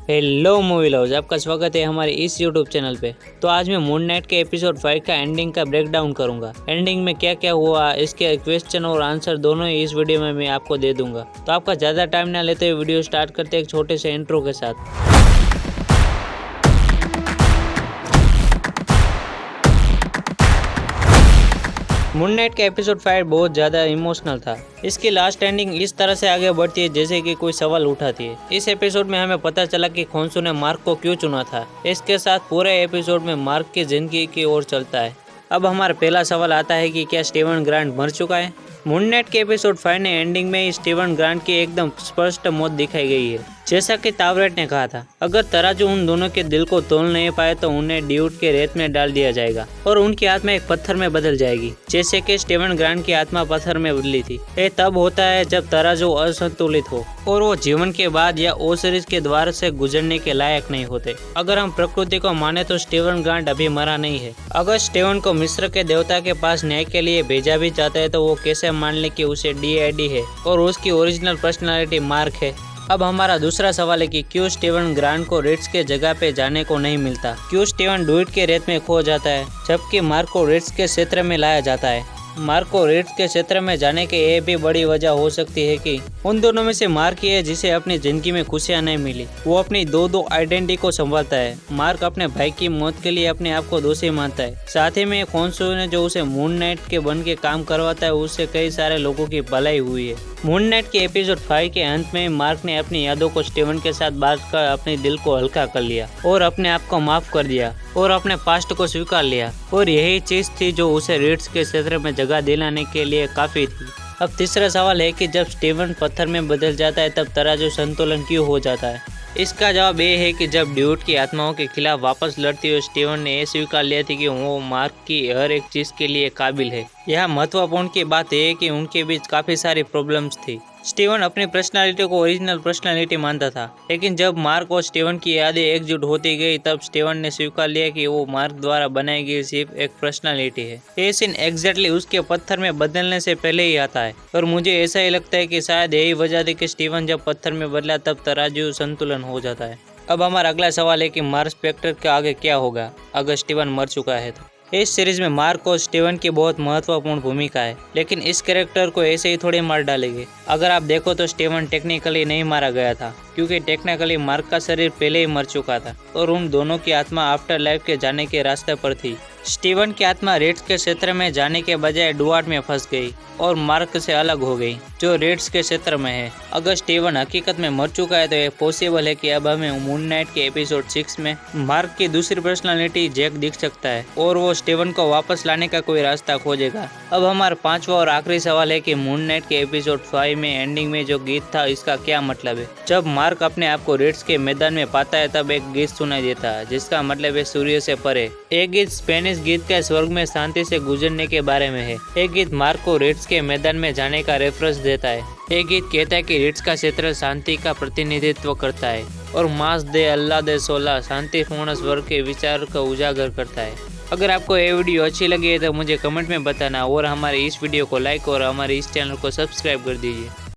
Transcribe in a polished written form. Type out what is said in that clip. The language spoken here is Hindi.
हेलो मूवी लवर्स, आपका स्वागत है हमारे इस यूट्यूब चैनल पे। तो आज मैं मून नाइट के एपिसोड 5 का एंडिंग का ब्रेक डाउन करूंगा। एंडिंग में क्या क्या हुआ, इसके क्वेश्चन और आंसर दोनों ही इस वीडियो में मैं आपको दे दूंगा। तो आपका ज़्यादा टाइम ना लेते हुए वीडियो स्टार्ट करते एक छोटे से इंट्रो के साथ। मून नाइट का एपिसोड 5 बहुत ज़्यादा इमोशनल था। इसकी लास्ट एंडिंग इस तरह से आगे बढ़ती है जैसे कि कोई सवाल उठाती है। इस एपिसोड में हमें पता चला कि खोन्सू ने मार्क को क्यों चुना था। इसके साथ पूरे एपिसोड में मार्क की जिंदगी की ओर चलता है। अब हमारा पहला सवाल आता है कि क्या स्टीवन ग्रांट मर चुका है। मून नाइट के एपिसोड 5 ने एंडिंग में ही स्टीवन ग्रांट की एकदम स्पष्ट मौत दिखाई गई है। जैसा कि तावरेट ने कहा था, अगर तराजू उन दोनों के दिल को तोल नहीं पाए तो उन्हें ड्यूट के रेत में डाल दिया जाएगा और उनकी आत्मा एक पत्थर में बदल जाएगी, जैसे कि स्टीवन ग्रांट की आत्मा पत्थर में बदली थी। ये तब होता है जब तराजू असंतुलित हो और वो जीवन के बाद या ओसिरिस के द्वार से गुजरने के लायक नहीं होते। अगर हम प्रकृति को माने तो स्टीवन ग्रांट अभी मरा नहीं है। अगर स्टीवन को मिस्र के देवता के पास न्याय के लिए भेजा भी जाता है तो वो कैसे मान ले कि उसे DID है और उसकी ओरिजिनल पर्सनालिटी मार्क है। अब हमारा दूसरा सवाल है कि क्यों स्टीवन ग्रांट को रिट्स के जगह पे जाने को नहीं मिलता। क्यों स्टीवन ड्यूट के रेत में खो जाता है जबकि मार्क को रिट्स के क्षेत्र में लाया जाता है। मार्क को रिट्स के क्षेत्र में जाने की ये भी बड़ी वजह हो सकती है कि उन दोनों में से मार्क ही है जिसे अपनी जिंदगी में खुशियां नहीं मिली। वो अपनी दो आइडेंटिटी को संभालता है। मार्क अपने भाई की मौत के लिए अपने आप को दोषी मानता है। साथ ही में खोन्सू ने जो उसे मून नाइट के बन के काम करवाता है, उससे कई सारे लोगों की भलाई हुई है। मून नाइट के एपिसोड 5 के अंत में मार्क ने अपनी यादों को स्टीवन के साथ बांट कर अपने दिल को हल्का कर लिया और अपने आप को माफ कर दिया और अपने पास्ट को स्वीकार लिया, और यही चीज थी जो उसे रिट्स के क्षेत्र में जगह दिलाने के लिए काफी थी। अब तीसरा सवाल है कि जब स्टीवन पत्थर में बदल जाता है तब तराजू संतुलन क्यों हो जाता है। इसका जवाब ये है कि जब ड्यूट की आत्माओं के खिलाफ वापस लड़ती हुई स्टीवन ने यह स्वीकार लिया थी कि वो मार्क की हर एक चीज के लिए काबिल है। यह महत्वपूर्ण की बात है कि उनके बीच काफी सारी प्रॉब्लम्स थी। स्टीवन अपनी पर्सनालिटी को ओरिजिनल पर्सनालिटी मानता था, लेकिन जब मार्क और स्टीवन की यादें एकजुट होती गई तब स्टीवन ने स्वीकार लिया कि वो मार्क द्वारा बनाई गई सिर्फ एक पर्सनालिटी है। ये सीन एग्जैक्टली उसके पत्थर में बदलने से पहले ही आता है, और मुझे ऐसा ही लगता है कि शायद यही वजह थी कि स्टीवन जब पत्थर में बदला तब तराजू संतुलन हो जाता है। अब हमारा अगला सवाल है कि मार्क स्पेक्टर के आगे क्या होगा अगर स्टीवन मर चुका है तो। इस सीरीज में मार्क और स्टीवन की बहुत महत्वपूर्ण भूमिका है, लेकिन इस कैरेक्टर को ऐसे ही थोड़े मार डालेंगे। अगर आप देखो तो स्टीवन टेक्निकली नहीं मारा गया था, क्योंकि टेक्निकली मार्क का शरीर पहले ही मर चुका था और उन दोनों की आत्मा आफ्टर लाइफ के जाने के रास्ते पर थी। स्टीवन की आत्मा रिट्स के क्षेत्र में जाने के बजाय डुआर्ट में फंस गई और मार्क से अलग हो गई, जो रिट्स के क्षेत्र में है। अगर स्टीवन हकीकत में मर चुका है तो यह पॉसिबल है कि अब हमें मून नाइट के एपिसोड 6 में मार्क की दूसरी पर्सनालिटी जैक दिख सकता है और वो स्टीवन को वापस लाने का कोई रास्ता खोजेगा। अब हमारा पांचवा और आखिरी सवाल है कि मून नाइट के एपिसोड 5 में एंडिंग में जो गीत था, इसका क्या मतलब है। जब मार्क अपने आप को रिट्स के मैदान में पाता है तब एक गीत सुनाई देता है जिसका मतलब है सूर्य से परे। एक गीत स्पेनिश गीत का स्वर्ग में शांति से गुजरने के बारे में है। एक गीत मार्क को रिट्स के मैदान में जाने का रेफरेंस देता है। एक गीत कहता है कि रिट्स का क्षेत्र शांति का प्रतिनिधित्व करता है और मास दे अल्लाह दे सोला शांतिपूर्ण स्वर्ग के विचार को उजागर करता है। अगर आपको ये वीडियो अच्छी लगी है तो मुझे कमेंट में बताना और हमारे इस वीडियो को लाइक और हमारे इस चैनल को सब्सक्राइब कर दीजिए।